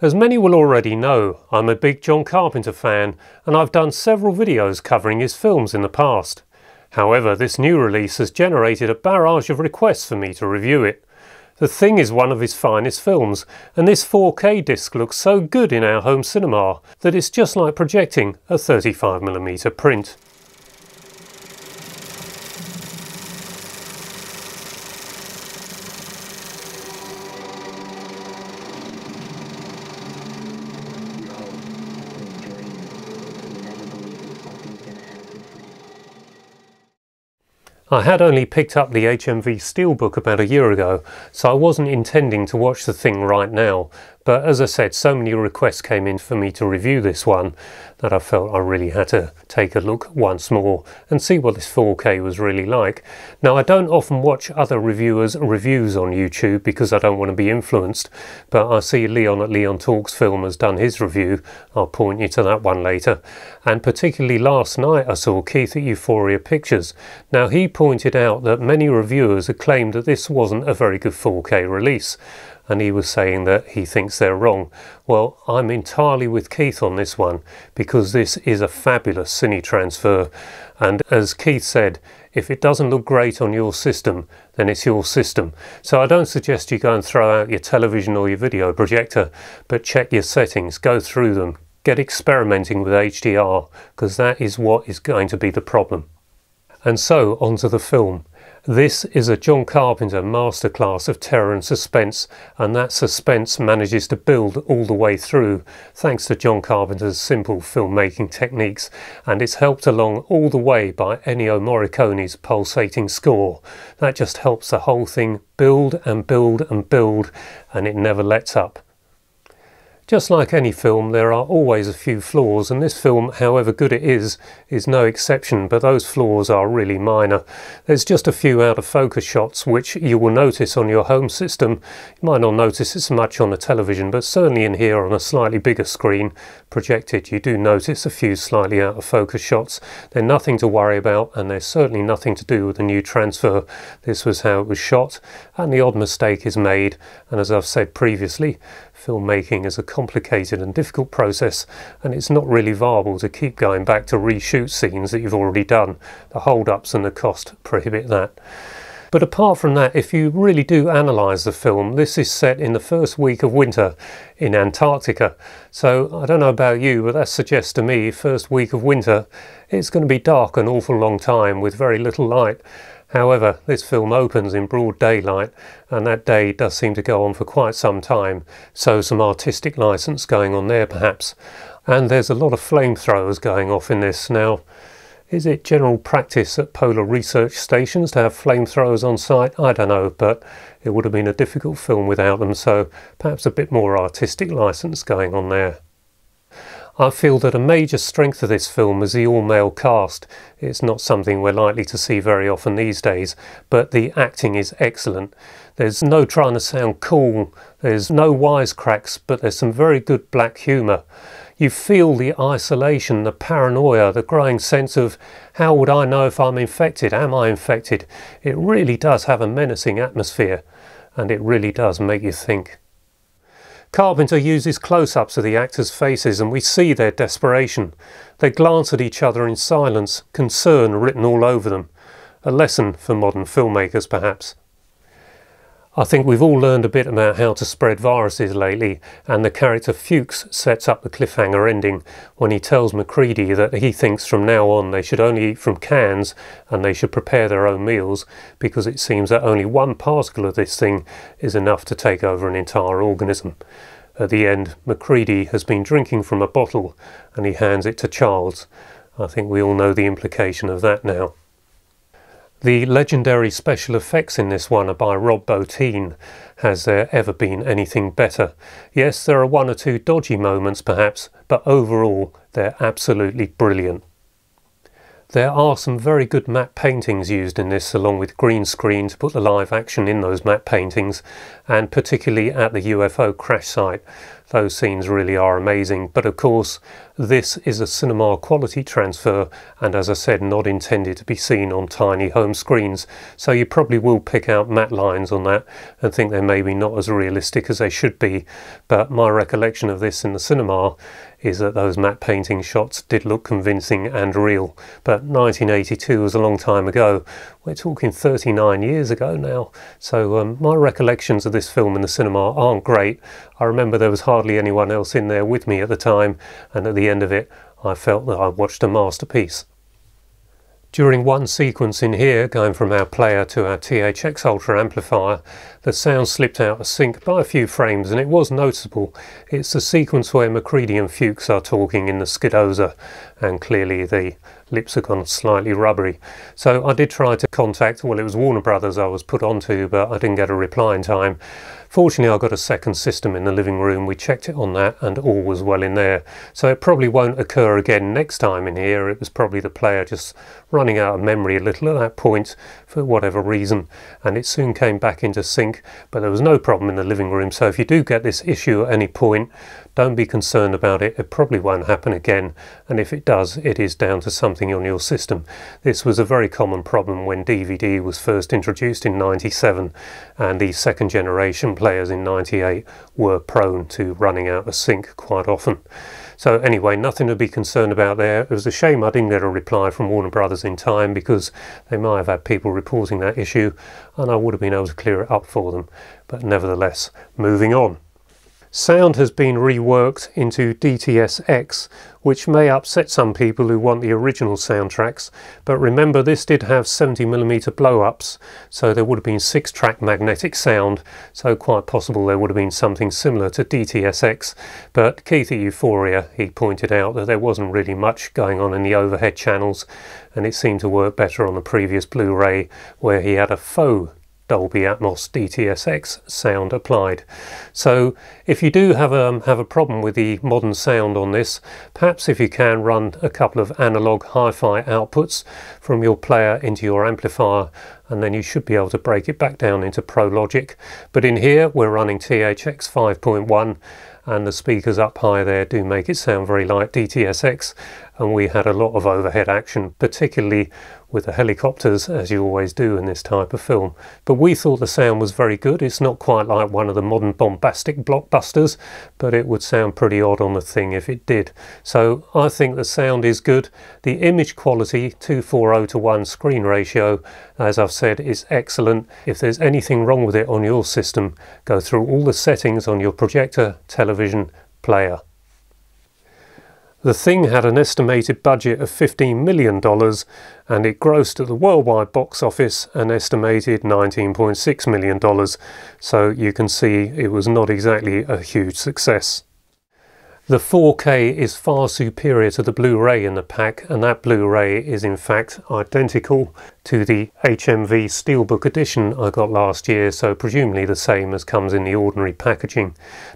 As many will already know, I'm a big John Carpenter fan and I've done several videos covering his films in the past. However, this new release has generated a barrage of requests for me to review it. The Thing is one of his finest films, and this 4K disc looks so good in our home cinema that it's just like projecting a 35mm print. I had only picked up the HMV Steelbook about a year ago, so I wasn't intending to watch The Thing right now, but as I said, so many requests came in for me to review this one that I felt I really had to take a look once more and see what this 4K was really like. Now, I don't often watch other reviewers' reviews on YouTube because I don't want to be influenced, but I see Leon at Leon Talks Film has done his review. I'll point you to that one later. And particularly last night I saw Keith at Euphoria Pictures. Now, he pointed out that many reviewers had claimed that this wasn't a very good 4K release, and he was saying that he thinks they're wrong. Well, I'm entirely with Keith on this one, because this is a fabulous cine transfer, and as Keith said, if it doesn't look great on your system, then it's your system. So I don't suggest you go and throw out your television or your video projector, but check your settings, go through them, get experimenting with HDR, because that is what is going to be the problem. And so, onto the film. This is a John Carpenter masterclass of terror and suspense, and that suspense manages to build all the way through thanks to John Carpenter's simple filmmaking techniques, and it's helped along all the way by Ennio Morricone's pulsating score. That just helps the whole thing build and build and build, and it never lets up. Just like any film, there are always a few flaws, and this film, however good it is no exception, but those flaws are really minor. There's just a few out of focus shots which you will notice on your home system. You might not notice it so much on the television, but certainly in here on a slightly bigger screen projected, you do notice a few slightly out of focus shots. They're nothing to worry about, and they're certainly nothing to do with the new transfer. This was how it was shot, and the odd mistake is made, and as I've said previously, filmmaking is a complicated and difficult process, and it's not really viable to keep going back to reshoot scenes that you've already done. The hold-ups and the cost prohibit that. But apart from that, if you really do analyse the film, this is set in the first week of winter in Antarctica. So I don't know about you, but that suggests to me first week of winter, it's going to be dark an awful long time with very little light. However, this film opens in broad daylight, and that day does seem to go on for quite some time, so some artistic license going on there perhaps. And there's a lot of flamethrowers going off in this. Now, is it general practice at polar research stations to have flamethrowers on site? I don't know, but it would have been a difficult film without them, so perhaps a bit more artistic license going on there. I feel that a major strength of this film is the all-male cast. It's not something we're likely to see very often these days, but the acting is excellent. There's no trying to sound cool, there's no wisecracks, but there's some very good black humour. You feel the isolation, the paranoia, the growing sense of how would I know if I'm infected, am I infected? It really does have a menacing atmosphere, and it really does make you think. Carpenter uses close-ups of the actors' faces and we see their desperation. They glance at each other in silence, concern written all over them. A lesson for modern filmmakers, perhaps. I think we've all learned a bit about how to spread viruses lately, and the character Fuchs sets up the cliffhanger ending when he tells Macready that he thinks from now on they should only eat from cans and they should prepare their own meals, because it seems that only one particle of this thing is enough to take over an entire organism. At the end, Macready has been drinking from a bottle and he hands it to Charles. I think we all know the implication of that now. The legendary special effects in this one are by Rob Bottin. Has there ever been anything better? Yes, there are one or two dodgy moments perhaps, but overall they're absolutely brilliant. There are some very good matte paintings used in this, along with green screen to put the live action in those matte paintings, and particularly at the UFO crash site. those scenes really are amazing. But of course, this is a cinema quality transfer, and as I said, not intended to be seen on tiny home screens, so you probably will pick out matte lines on that and think they're maybe not as realistic as they should be. But my recollection of this in the cinema is that those matte painting shots did look convincing and real. But 1982 was a long time ago. We're talking 39 years ago now. So my recollections of this film in the cinema aren't great. I remember there was hardly anyone else in there with me at the time, and at the end of it I felt that I watched a masterpiece. During one sequence in here, going from our player to our THX Ultra amplifier, the sound slipped out of sync by a few frames, and it was noticeable. It's the sequence where Macready and Fuchs are talking in the Skidoza, and clearly the lips have gone slightly rubbery. So I did try to contact, well, it was Warner Brothers I was put onto, but I didn't get a reply in time. Fortunately, I got a second system in the living room. We checked it on that and all was well in there. So it probably won't occur again next time in here. It was probably the player just running out of memory a little at that point for whatever reason, and it soon came back into sync, but there was no problem in the living room. So if you do get this issue at any point, don't be concerned about it. It probably won't happen again, and if it does, it is down to something on your system. This was a very common problem when DVD was first introduced in 97, and the second generation players in 98 were prone to running out of sync quite often. So anyway, nothing to be concerned about there. It was a shame I didn't get a reply from Warner Brothers in time, because they might have had people reporting that issue and I would have been able to clear it up for them. But nevertheless, moving on. Sound has been reworked into DTS-X, which may upset some people who want the original soundtracks, but remember this did have 70mm blow-ups, so there would have been 6-track magnetic sound, so quite possible there would have been something similar to DTS-X. But Keith at Euphoria, he pointed out that there wasn't really much going on in the overhead channels, and it seemed to work better on the previous Blu-ray, where he had a faux Dolby Atmos DTS-X sound applied. So if you do have a problem with the modern sound on this, perhaps if you can run a couple of analog hi-fi outputs from your player into your amplifier, and then you should be able to break it back down into Pro Logic. But in here we're running THX 5.1, and the speakers up high there do make it sound very like DTS-X, and we had a lot of overhead action, particularly with the helicopters, as you always do in this type of film. But we thought the sound was very good. It's not quite like one of the modern bombastic blockbusters, but it would sound pretty odd on the thing if it did. So I think the sound is good. The image quality, 2:4:0:1 screen ratio, as I've said, is excellent. If there's anything wrong with it on your system, go through all the settings on your projector, television, player. The Thing had an estimated budget of $15 million, and it grossed at the worldwide box office an estimated $19.6 million, so you can see it was not exactly a huge success. The 4K is far superior to the Blu-ray in the pack, and that Blu-ray is in fact identical to the HMV Steelbook edition I got last year, so presumably the same as comes in the ordinary packaging.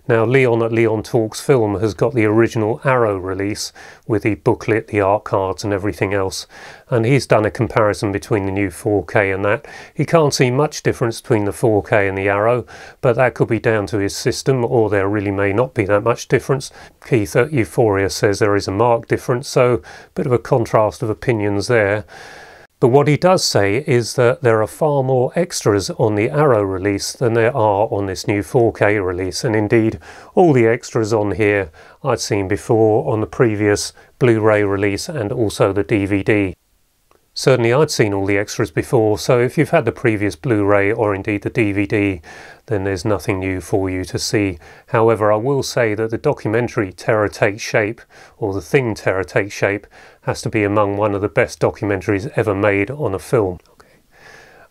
Now Leon at Leon Talks Film has got the original Arrow release with the booklet, the art cards and everything else, and he's done a comparison between the new 4K and that. He can't see much difference between the 4K and the Arrow, but that could be down to his system, or there really may not be that much difference. Keith at Euphoria says there is a marked difference, so a bit of a contrast of opinions there. But what he does say is that there are far more extras on the Arrow release than there are on this new 4K release, and indeed all the extras on here I'd seen before on the previous Blu-ray release and also the DVD. Certainly I'd seen all the extras before, so if you've had the previous Blu-ray or indeed the DVD, then there's nothing new for you to see. However, I will say that the documentary Terror Takes Shape, or The Thing Terror Takes Shape, has to be among one of the best documentaries ever made on a film.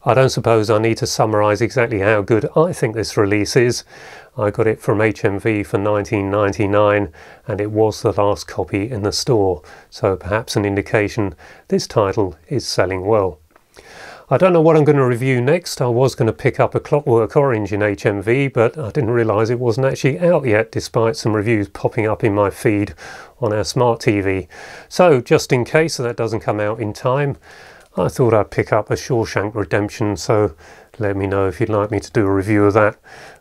I don't suppose I need to summarise exactly how good I think this release is. I got it from HMV for $19.99, and it was the last copy in the store, so perhaps an indication this title is selling well. I don't know what I'm going to review next. I was going to pick up A Clockwork Orange in HMV, but I didn't realise it wasn't actually out yet, despite some reviews popping up in my feed on our smart TV. So just in case that doesn't come out in time, I thought I'd pick up A Shawshank Redemption, so let me know if you'd like me to do a review of that.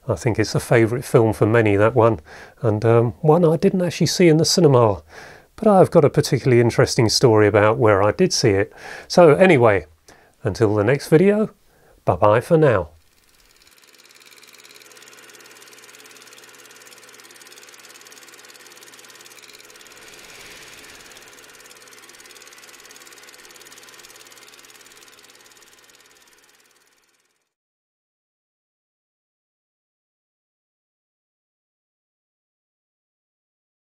I think it's a favourite film for many, that one, and one I didn't actually see in the cinema. But I've got a particularly interesting story about where I did see it. So anyway, until the next video, bye bye for now.